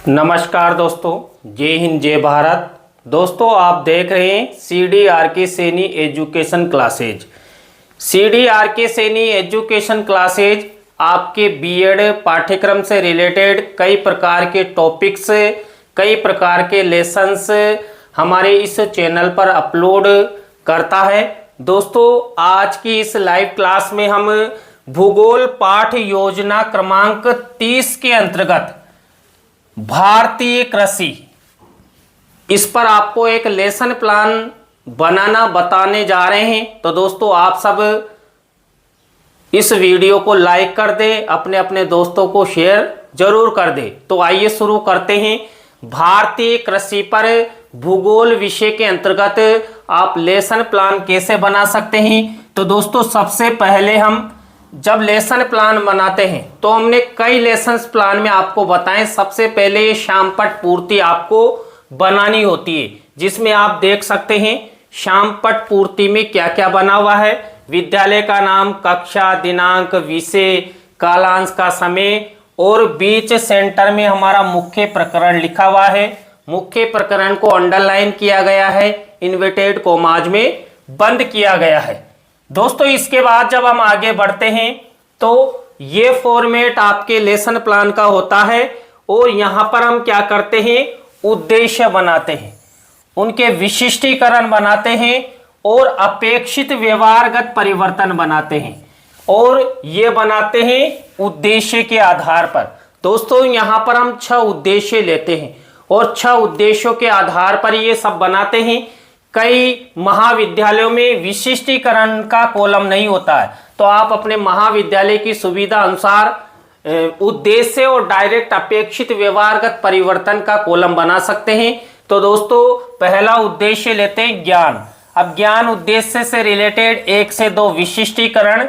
नमस्कार दोस्तों, जय हिंद जय भारत। दोस्तों आप देख रहे हैं CDRK Saini education classes. CDRK Saini education classes आपके बीएड पाठ्यक्रम से रिलेटेड कई प्रकार के टॉपिक्स, कई प्रकार के लेसन्स हमारे इस चैनल पर अपलोड करता है। दोस्तों आज की इस लाइव क्लास में हम भूगोल पाठ योजना क्रमांक 30 के अंतर्गत भारतीय कृषि, इस पर आपको एक लेसन प्लान बनाना बताने जा रहे हैं। तो दोस्तों आप सब इस वीडियो को लाइक कर दें, अपने अपने दोस्तों को शेयर जरूर कर दें। तो आइए शुरू करते हैं। भारतीय कृषि पर भूगोल विषय के अंतर्गत आप लेसन प्लान कैसे बना सकते हैं। तो दोस्तों सबसे पहले हम जब लेसन प्लान बनाते हैं तो हमने कई लेसन प्लान में आपको बताएं। सबसे पहले ये शामपट पूर्ति आपको बनानी होती है, जिसमें आप देख सकते हैं शामपट पूर्ति में क्या क्या बना हुआ है। विद्यालय का नाम, कक्षा, दिनांक, विषय, कालांश का समय और बीच सेंटर में हमारा मुख्य प्रकरण लिखा हुआ है। मुख्य प्रकरण को अंडरलाइन किया गया है, इन्वर्टेड कॉमाज में बंद किया गया है। दोस्तों इसके बाद जब हम आगे बढ़ते हैं तो ये फॉर्मेट आपके लेसन प्लान का होता है और यहां पर हम क्या करते हैं, उद्देश्य बनाते हैं, उनके विशिष्टीकरण बनाते हैं और अपेक्षित व्यवहारगत परिवर्तन बनाते हैं, और ये बनाते हैं उद्देश्य के आधार पर। दोस्तों यहां पर हम 6 उद्देश्य लेते हैं और 6 उद्देश्यों के आधार पर ये सब बनाते हैं। कई महाविद्यालयों में विशिष्टीकरण का कॉलम नहीं होता है, तो आप अपने महाविद्यालय की सुविधा अनुसार उद्देश्य और डायरेक्ट अपेक्षित व्यवहारगत परिवर्तन का कॉलम बना सकते हैं। तो दोस्तों पहला उद्देश्य लेते हैं ज्ञान। अब ज्ञान उद्देश्य से रिलेटेड 1 से 2 विशिष्टीकरण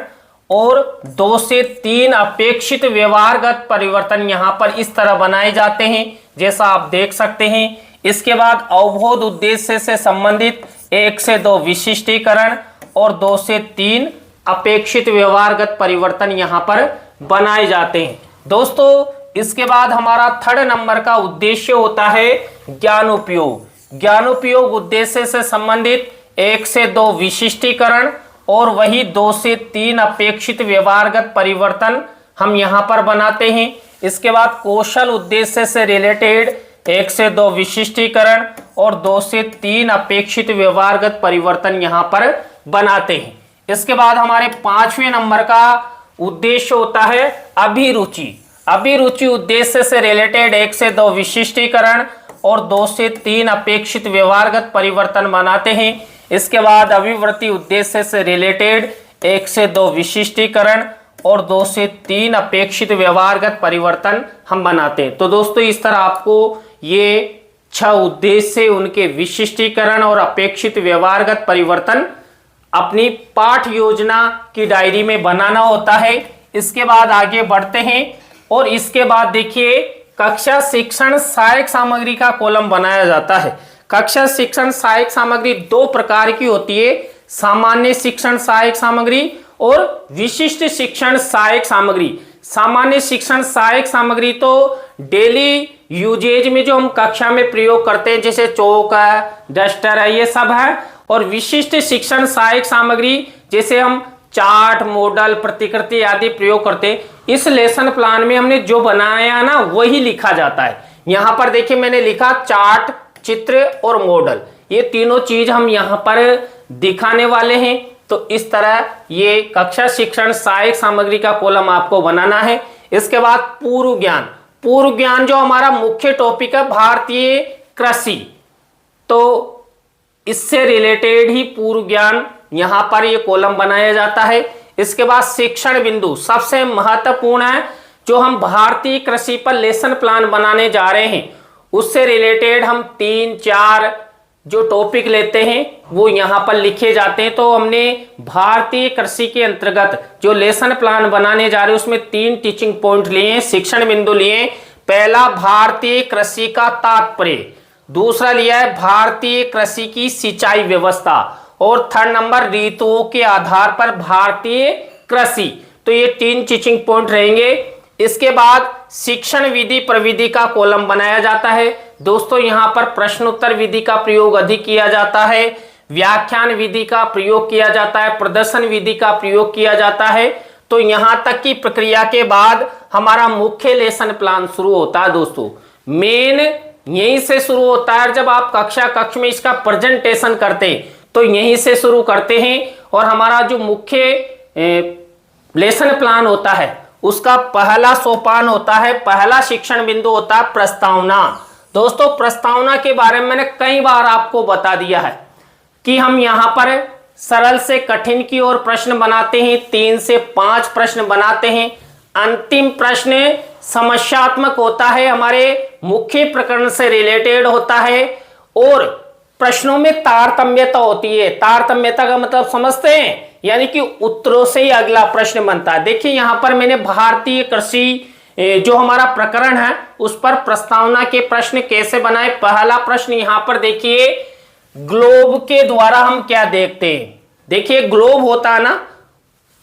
और 2 से 3 अपेक्षित व्यवहारगत परिवर्तन यहां पर इस तरह बनाए जाते हैं जैसा आप देख सकते हैं। इसके बाद अवबोध उद्देश्य से संबंधित 1 से 2 विशिष्टीकरण और 2 से 3 अपेक्षित व्यवहारगत परिवर्तन यहां पर बनाए जाते हैं। दोस्तों इसके बाद हमारा 3rd नंबर का उद्देश्य होता है ज्ञानोपयोग। ज्ञानोपयोग उद्देश्य से संबंधित 1 से 2 विशिष्टीकरण और वही 2 से 3 अपेक्षित व्यवहारगत परिवर्तन हम यहां पर बनाते हैं। इसके बाद कौशल उद्देश्य से रिलेटेड 1 से 2 विशिष्टीकरण और 2 से 3 अपेक्षित व्यवहारगत परिवर्तन यहां पर बनाते हैं। इसके बाद हमारे 5वें नंबर का उद्देश्य होता है अभिरुचि। अभिरुचि उद्देश्य से रिलेटेड 1 से 2 विशिष्टीकरण और 2 से 3 अपेक्षित व्यवहारगत परिवर्तन बनाते हैं। इसके बाद अभिवृत्ति उद्देश्य से रिलेटेड 1 से 2 विशिष्टीकरण और 2 से 3 अपेक्षित व्यवहारगत परिवर्तन हम बनाते हैं। तो दोस्तों इस तरह आपको ये 6 उद्देश्य, उनके विशिष्टीकरण और अपेक्षित व्यवहारगत परिवर्तन अपनी पाठ योजना की डायरी में बनाना होता है। इसके बाद आगे बढ़ते हैं और इसके बाद देखिए कक्षा शिक्षण सहायक सामग्री का कॉलम बनाया जाता है। कक्षा शिक्षण सहायक सामग्री 2 प्रकार की होती है, सामान्य शिक्षण सहायक सामग्री और विशिष्ट शिक्षण सहायक सामग्री। सामान्य शिक्षण सहायक सामग्री तो डेली यूजेज में जो हम कक्षा में प्रयोग करते हैं, जैसे चौक है, डस्टर है, ये सब है। और विशिष्ट शिक्षण सहायक सामग्री जैसे हम चार्ट, मॉडल, प्रतिकृति आदि प्रयोग करते हैं। इस लेसन प्लान में हमने जो बनाया ना वही लिखा जाता है। यहां पर देखिए मैंने लिखा चार्ट, चित्र और मॉडल, ये तीनों चीज हम यहां पर दिखाने वाले हैं। तो इस तरह ये कक्षा शिक्षण सहायक सामग्री का कॉलम आपको बनाना है। इसके बाद पूर्व ज्ञान। पूर्व ज्ञान जो हमारा मुख्य टॉपिक है भारतीय कृषि, तो इससे रिलेटेड ही पूर्व ज्ञान यहां पर ये कॉलम बनाया जाता है। इसके बाद शिक्षण बिंदु सबसे महत्वपूर्ण है, जो हम भारतीय कृषि पर लेसन प्लान बनाने जा रहे हैं उससे रिलेटेड हम 3-4 जो टॉपिक लेते हैं वो यहाँ पर लिखे जाते हैं। तो हमने भारतीय कृषि के अंतर्गत जो लेसन प्लान बनाने जा रहे हैं उसमें 3 टीचिंग पॉइंट लिए, शिक्षण बिंदु लिए। पहला भारतीय कृषि का तात्पर्य, दूसरा लिया है भारतीय कृषि की सिंचाई व्यवस्था, और 3rd नंबर ऋतुओं के आधार पर भारतीय कृषि। तो ये 3 टीचिंग पॉइंट रहेंगे। इसके बाद शिक्षण विधि प्रविधि का कॉलम बनाया जाता है। दोस्तों यहाँ पर प्रश्न उत्तर विधि का प्रयोग अधिक किया जाता है, व्याख्यान विधि का प्रयोग किया जाता है, प्रदर्शन विधि का प्रयोग किया जाता है। तो यहां तक की प्रक्रिया के बाद हमारा मुख्य लेसन प्लान शुरू होता है। दोस्तों मेन यहीं से शुरू होता है। जब आप कक्ष में इसका प्रेजेंटेशन करते हैं तो यहीं से शुरू करते हैं और हमारा जो मुख्य लेसन प्लान होता है उसका पहला सोपान होता है, पहला शिक्षण बिंदु होता है प्रस्तावना। दोस्तों प्रस्तावना के बारे में मैंने कई बार आपको बता दिया है कि हम यहां पर सरल से कठिन की ओर प्रश्न बनाते हैं, 3 से 5 प्रश्न बनाते हैं। अंतिम प्रश्न समस्यात्मक होता है, हमारे मुख्य प्रकरण से रिलेटेड होता है और प्रश्नों में तारतम्यता होती है। तारतम्यता का मतलब समझते हैं, यानी कि उत्तरों से ही अगला प्रश्न बनता है। देखिए यहां पर मैंने भारतीय कृषि जो हमारा प्रकरण है उस पर प्रस्तावना के प्रश्न कैसे बनाए। पहला प्रश्न यहां पर देखिए, ग्लोब के द्वारा हम क्या देखते हैं। देखिए ग्लोब होता है ना,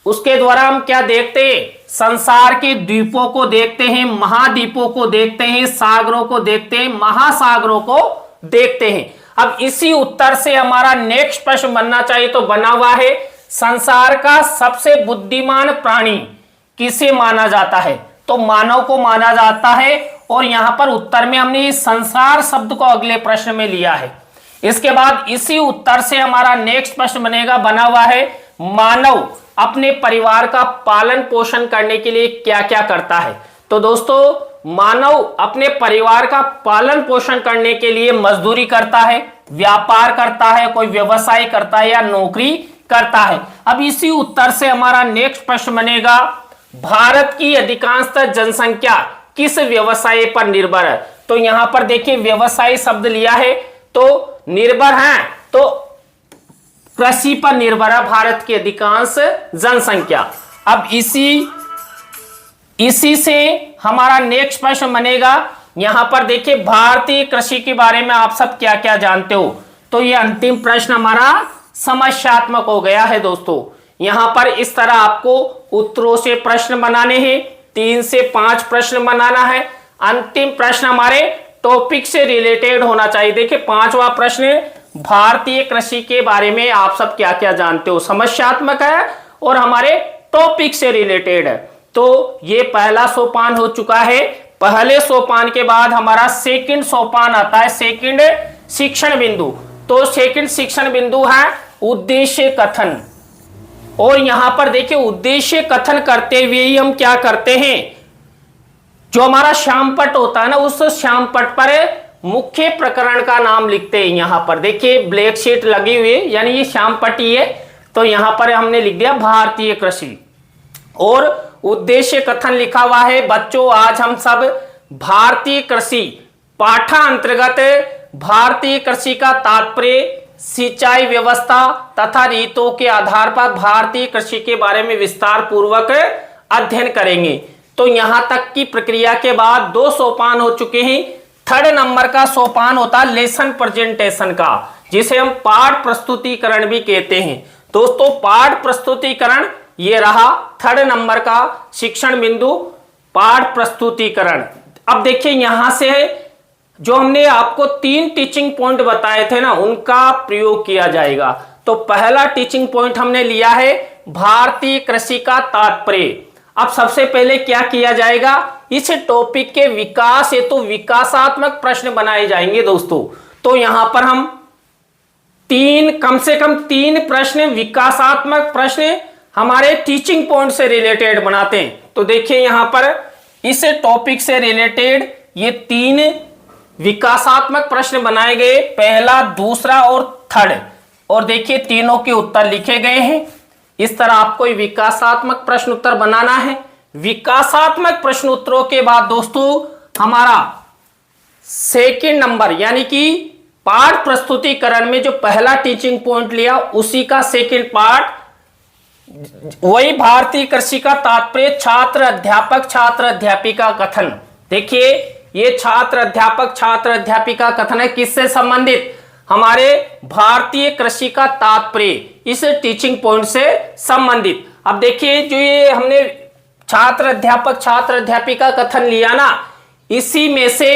उसके द्वारा हम क्या देखते हैं, संसार के द्वीपों को देखते हैं, महाद्वीपों को देखते हैं, सागरों को देखते हैं, महासागरों को देखते हैं। अब इसी उत्तर से हमारा नेक्स्ट प्रश्न बनना चाहिए, तो बना हुआ है संसार का सबसे बुद्धिमान प्राणी किसे माना जाता है, तो मानव को माना जाता है। और यहां पर उत्तर में हमने इस संसार शब्द को अगले प्रश्न में लिया है। इसके बाद इसी उत्तर से हमारा नेक्स्ट प्रश्न बनेगा, बना हुआ है मानव अपने परिवार का पालन पोषण करने के लिए क्या क्या करता है। तो दोस्तों मानव अपने परिवार का पालन पोषण करने के लिए मजदूरी करता है, व्यापार करता है, कोई व्यवसाय करता है या नौकरी करता है। अब इसी उत्तर से हमारा नेक्स्ट प्रश्न बनेगा, भारत की अधिकांशतः जनसंख्या किस व्यवसाय पर निर्भर है। तो यहां पर देखिए व्यवसाय शब्द लिया है, तो निर्भर है तो कृषि पर निर्भर है भारत की अधिकांश जनसंख्या। अब इसी से हमारा नेक्स्ट प्रश्न बनेगा, यहां पर देखिए भारतीय कृषि के बारे में आप सब क्या क्या जानते हो। तो ये अंतिम प्रश्न हमारा समस्यात्मक हो गया है। दोस्तों यहां पर इस तरह आपको उत्तरों से प्रश्न बनाने हैं, 3 से 5 प्रश्न बनाना है। अंतिम प्रश्न हमारे टॉपिक से रिलेटेड होना चाहिए। देखिए 5वां प्रश्न, भारतीय कृषि के बारे में आप सब क्या क्या जानते हो, समस्यात्मक है और हमारे टॉपिक से रिलेटेड है। तो ये पहला सोपान हो चुका है। पहले सोपान के बाद हमारा सेकंड सोपान आता है, सेकंड शिक्षण बिंदु। तो सेकंड शिक्षण बिंदु है उद्देश्य कथन। और यहां पर देखिए उद्देश्य कथन करते हुए ही हम क्या करते हैं, जो हमारा श्यामपट्ट होता है ना, उस श्यामपट्ट पर मुख्य प्रकरण का नाम लिखते हैं। यहां पर देखिए ब्लैक शीट लगी हुई है, यानी ये श्यामपट्टी है। तो यहां पर हमने लिख दिया भारतीय कृषि और उद्देश्य कथन लिखा हुआ है। बच्चों आज हम सब भारतीय कृषि पाठांतर्गत भारतीय कृषि का तात्पर्य, सिंचाई व्यवस्था तथा रीतों के आधार पर भारतीय कृषि के बारे में विस्तार पूर्वक अध्ययन करेंगे। तो यहां तक की प्रक्रिया के बाद 2 सोपान हो चुके हैं। 3rd नंबर का सोपान होता है लेसन प्रेजेंटेशन का, जिसे हम पाठ प्रस्तुतिकरण भी कहते हैं। दोस्तों पाठ प्रस्तुतिकरण ये रहा 3rd नंबर का शिक्षण बिंदु, पाठ प्रस्तुतिकरण। अब देखिए यहां से जो हमने आपको 3 टीचिंग पॉइंट बताए थे ना, उनका प्रयोग किया जाएगा। तो पहला टीचिंग पॉइंट हमने लिया है भारतीय कृषि का तात्पर्य। अब सबसे पहले क्या किया जाएगा, इस टॉपिक के विकास हेतु विकासात्मक प्रश्न बनाए जाएंगे। दोस्तों तो यहां पर हम कम से कम 3 प्रश्न विकासात्मक प्रश्न हमारे टीचिंग पॉइंट से रिलेटेड बनाते हैं। तो देखिए यहां पर इस टॉपिक से रिलेटेड ये 3 विकासात्मक प्रश्न बनाए गए, पहला, दूसरा और 3rd। और देखिए तीनों के उत्तर लिखे गए हैं। इस तरह आपको विकासात्मक प्रश्न उत्तर बनाना है। विकासात्मक प्रश्न उत्तरों के बाद दोस्तों हमारा सेकंड नंबर, यानी कि पाठ प्रस्तुतिकरण में जो पहला टीचिंग पॉइंट लिया उसी का सेकंड पार्ट, वही भारतीय कृषि का तात्पर्य, छात्र अध्यापक छात्र अध्यापिका कथन। देखिए ये छात्र अध्यापक का कथन है, किससे संबंधित, हमारे भारतीय कृषि का तात्पर्य, इस टीचिंग पॉइंट से संबंधित। अब देखिए जो ये हमने छात्र अध्यापिका कथन लिया ना, इसी में से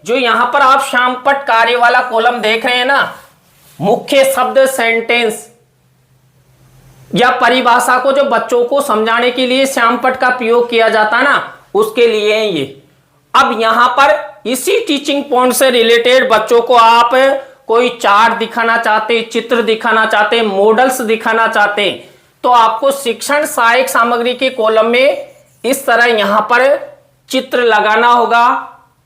जो यहां पर आप श्यामपट्ट कार्य वाला कॉलम देख रहे हैं ना, मुख्य शब्द सेंटेंस या परिभाषा को जो बच्चों को समझाने के लिए श्यामपट्ट का प्रयोग किया जाता ना, उसके लिए है ये। अब यहां पर इसी टीचिंग पॉइंट से रिलेटेड बच्चों को आप कोई चार्ट दिखाना चाहते, चित्र दिखाना चाहते, मॉडल्स दिखाना चाहते, तो आपको शिक्षण सहायक सामग्री के कॉलम में इस तरह यहां पर चित्र लगाना होगा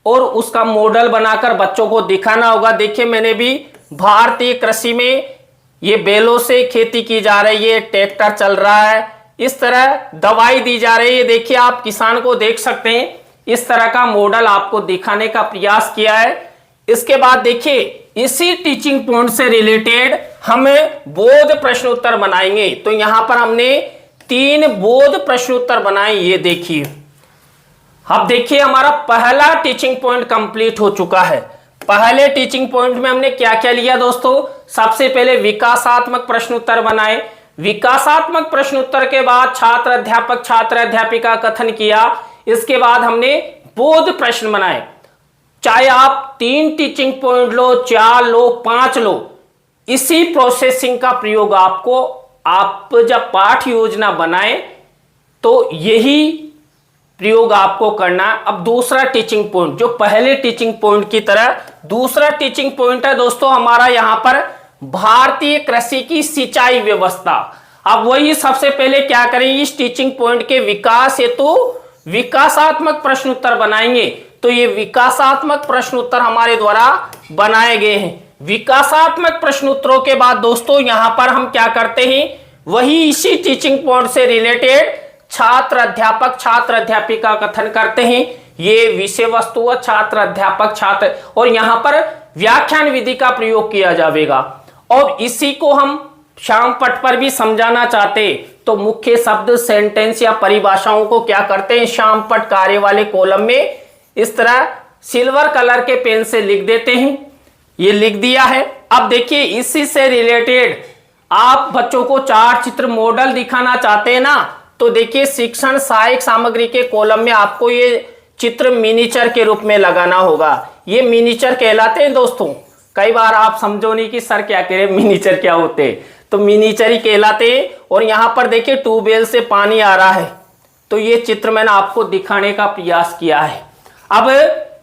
और उसका मॉडल बनाकर बच्चों को दिखाना होगा। देखिए मैंने भी भारतीय कृषि में ये बैलों से खेती की जा रही है, ट्रैक्टर चल रहा है, इस तरह दवाई दी जा रही है। देखिए आप किसान को देख सकते हैं, इस तरह का मॉडल आपको दिखाने का प्रयास किया है। इसके बाद देखिए इसी टीचिंग पॉइंट से रिलेटेड हम बोध प्रश्नोत्तर बनाएंगे। तो यहां पर हमने 3 बोध प्रश्नोत्तर बनाए, ये देखिए। अब देखिए हमारा पहला टीचिंग पॉइंट कंप्लीट हो चुका है। पहले टीचिंग पॉइंट में हमने क्या क्या लिया दोस्तों? सबसे पहले विकासात्मक प्रश्नोत्तर बनाए। विकासात्मक प्रश्नोत्तर के बाद छात्र अध्यापिका कथन किया। इसके बाद हमने बोध प्रश्न बनाए। चाहे आप 3 टीचिंग पॉइंट लो, 4 लो, 5 लो, इसी प्रोसेसिंग का प्रयोग आपको, आप जब पाठ योजना बनाए तो यही प्रयोग आपको करना। अब दूसरा टीचिंग पॉइंट, जो पहले टीचिंग पॉइंट की तरह दूसरा टीचिंग पॉइंट है दोस्तों हमारा यहां पर भारतीय कृषि की सिंचाई व्यवस्था। अब वही सबसे पहले क्या करेंगे, इस टीचिंग पॉइंट के विकास हेतु विकासात्मक प्रश्नोत्तर बनाएंगे। तो ये विकासात्मक प्रश्नोत्तर हमारे द्वारा बनाए गए हैं। विकासात्मक प्रश्नोत्तरों के बाद दोस्तों यहां पर हम क्या करते हैं, वही इसी टीचिंग पॉइंट से रिलेटेड छात्र अध्यापिका कथन करते हैं। ये विषय वस्तु है छात्र अध्यापक छात्र, और यहां पर व्याख्यान विधि का प्रयोग किया जाएगा। और इसी को हम श्यामपट्ट पर भी समझाना चाहते तो मुख्य शब्द सेंटेंस या परिभाषाओं को क्या करते हैं, श्यामपट्ट कार्य वाले कॉलम में इस तरह सिल्वर कलर के पेन से लिख देते हैं। ये लिख दिया है। अब देखिए इसी से रिलेटेड आप बच्चों को चार्ट, चित्र, मॉडल दिखाना चाहते हैं ना, तो देखिए शिक्षण सहायक सामग्री के कॉलम में आपको ये चित्र मिनीचर के रूप में लगाना होगा। ये मिनीचर कहलाते हैं दोस्तों। कई बार आप समझो नहीं कि सर क्या कह रहे, मिनीचर क्या होते, तो मिनीचर ही कहलाते हैं। और यहां पर देखिए ट्यूबवेल से पानी आ रहा है, तो ये चित्र मैंने आपको दिखाने का प्रयास किया है। अब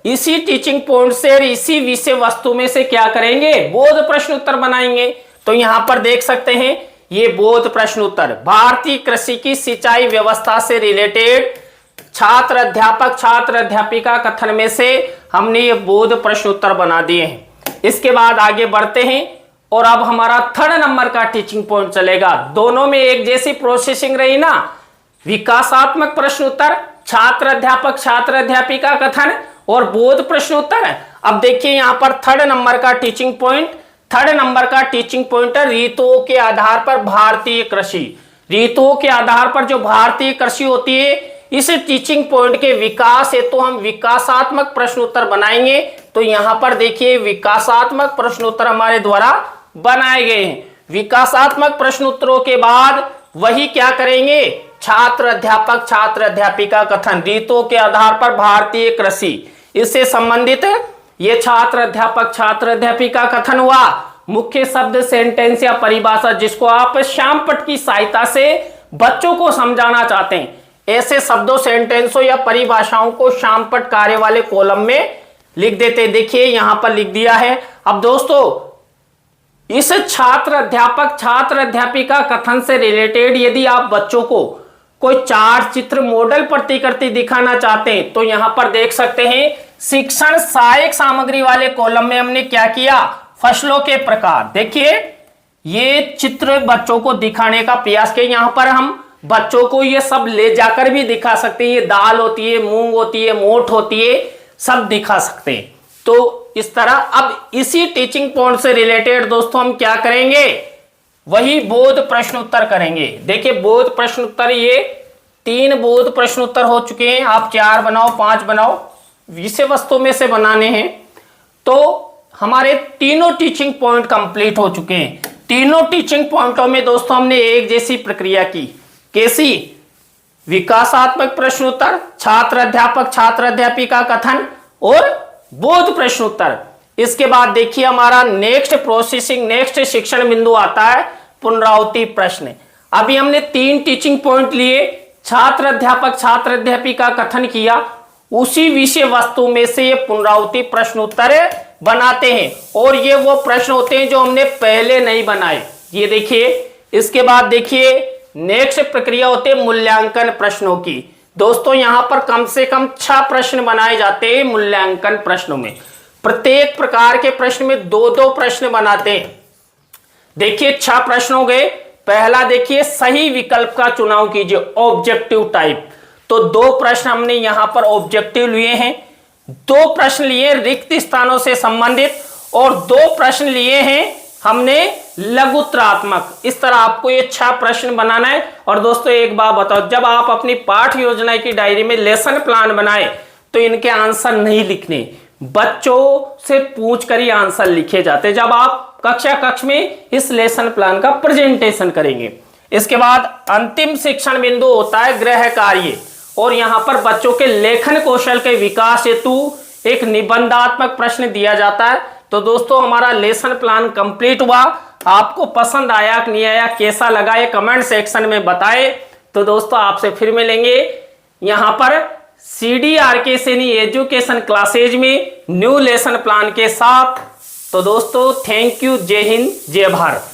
इसी टीचिंग पॉइंट से इसी विषय वस्तु में से क्या करेंगे, बोध प्रश्नोत्तर बनाएंगे। तो यहां पर देख सकते हैं ये बोध प्रश्नोत्तर भारतीय कृषि की सिंचाई व्यवस्था से रिलेटेड छात्र अध्यापिका कथन में से हमने ये बोध प्रश्नोत्तर बना दिए हैं। इसके बाद आगे बढ़ते हैं और अब हमारा 3rd नंबर का टीचिंग पॉइंट चलेगा। दोनों में एक जैसी प्रोसेसिंग रही ना, विकासात्मक प्रश्नोत्तर छात्र अध्यापिका कथन और बोध प्रश्नोत्तर। अब देखिए यहां पर 3rd नंबर का टीचिंग पॉइंट, 3rd नंबर का टीचिंग पॉइंट है ऋतुओं के आधार पर भारतीय कृषि। ऋतुओं के आधार पर जो भारतीय कृषि होती है, इस टीचिंग पॉइंट के विकास है तो हम विकासात्मक प्रश्नोत्तर बनाएंगे। तो यहां पर देखिए विकासात्मक प्रश्नोत्तर हमारे द्वारा बनाए गए हैं। विकासात्मक प्रश्नोत्तरों के बाद वही क्या करेंगे, छात्र अध्यापिका कथन ऋतुओं के आधार पर भारतीय कृषि, इससे संबंधित ये छात्र अध्यापिका कथन हुआ। मुख्य शब्द सेंटेंस या परिभाषा जिसको आप श्यामपट्ट की सहायता से बच्चों को समझाना चाहते हैं, ऐसे शब्दों, सेंटेंसों या परिभाषाओं को श्यामपट्ट कार्य वाले कॉलम में लिख देते। देखिए यहां पर लिख दिया है। अब दोस्तों इस छात्र अध्यापिका कथन से रिलेटेड यदि आप बच्चों को कोई चार्ट, चित्र, मॉडल, प्रतिकृति दिखाना चाहते हैं तो यहां पर देख सकते हैं शिक्षण सहायक सामग्री वाले कॉलम में हमने क्या किया, फसलों के प्रकार। देखिए ये चित्र बच्चों को दिखाने का प्रयास किया। यहां पर हम बच्चों को ये सब ले जाकर भी दिखा सकते हैं। ये दाल होती है, मूंग होती है, मोठ होती है, सब दिखा सकते हैं। तो इस तरह अब इसी टीचिंग पॉइंट से रिलेटेड दोस्तों हम क्या करेंगे, वही बोध प्रश्नोत्तर करेंगे। देखिए बोध प्रश्नोत्तर, ये 3 बोध प्रश्नोत्तर हो चुके हैं। आप 4 बनाओ, 5 बनाओ, विषय वस्तु में से बनाने हैं। तो हमारे तीनों टीचिंग पॉइंट कंप्लीट हो चुके हैं। तीनों टीचिंग पॉइंटों में दोस्तों हमने एक जैसी प्रक्रिया की। कैसी, विकासात्मक प्रश्नोत्तर, छात्र अध्यापक छात्र अध्यापिका कथन और बोध प्रश्नोत्तर। इसके बाद देखिए हमारा नेक्स्ट शिक्षण बिंदु आता है पुनरावृत्ति प्रश्न। अभी हमने 3 टीचिंग पॉइंट लिए, छात्र अध्यापक छात्र अध्यापिका कथन किया, उसी विषय वस्तु में से ये पुनरावृत्ति प्रश्नोत्तर बनाते हैं और ये वो प्रश्न होते हैं जो हमने पहले नहीं बनाए। ये देखिए, इसके बाद देखिए नेक्स्ट प्रक्रिया होती है मूल्यांकन प्रश्नों की। दोस्तों यहां पर कम से कम 6 प्रश्न बनाए जाते हैं मूल्यांकन प्रश्नों में। प्रत्येक प्रकार के प्रश्न में 2-2 प्रश्न बनाते हैं। देखिए 6 प्रश्न हो गए। पहला देखिए सही विकल्प का चुनाव कीजिए, ऑब्जेक्टिव टाइप। तो 2 प्रश्न हमने यहां पर ऑब्जेक्टिव लिए हैं, 2 प्रश्न लिए रिक्त स्थानों से संबंधित और 2 प्रश्न लिए हैं हमने लघुत्तरात्मक। इस तरह आपको ये 6 प्रश्न बनाना है। और दोस्तों एक बात बताओ, जब आप अपनी पाठ योजना की डायरी में लेसन प्लान बनाए तो इनके आंसर नहीं लिखने, बच्चों से पूछकर ही आंसर लिखे जाते जब आप कक्ष में इस लेसन प्लान का प्रेजेंटेशन करेंगे। इसके बाद अंतिम शिक्षण बिंदु होता है गृह कार्य और यहां पर बच्चों के लेखन कौशल के विकास हेतु एक निबंधात्मक प्रश्न दिया जाता है। तो दोस्तों हमारा लेसन प्लान कंप्लीट हुआ। आपको पसंद आया कि नहीं आया, कैसा लगा, ये कमेंट सेक्शन में बताए। तो दोस्तों आपसे फिर मिलेंगे यहां पर CDRK सैनी एजुकेशन क्लासेज में न्यू लेसन प्लान के साथ। तो दोस्तों थैंक यू, जय हिंद जय भारत।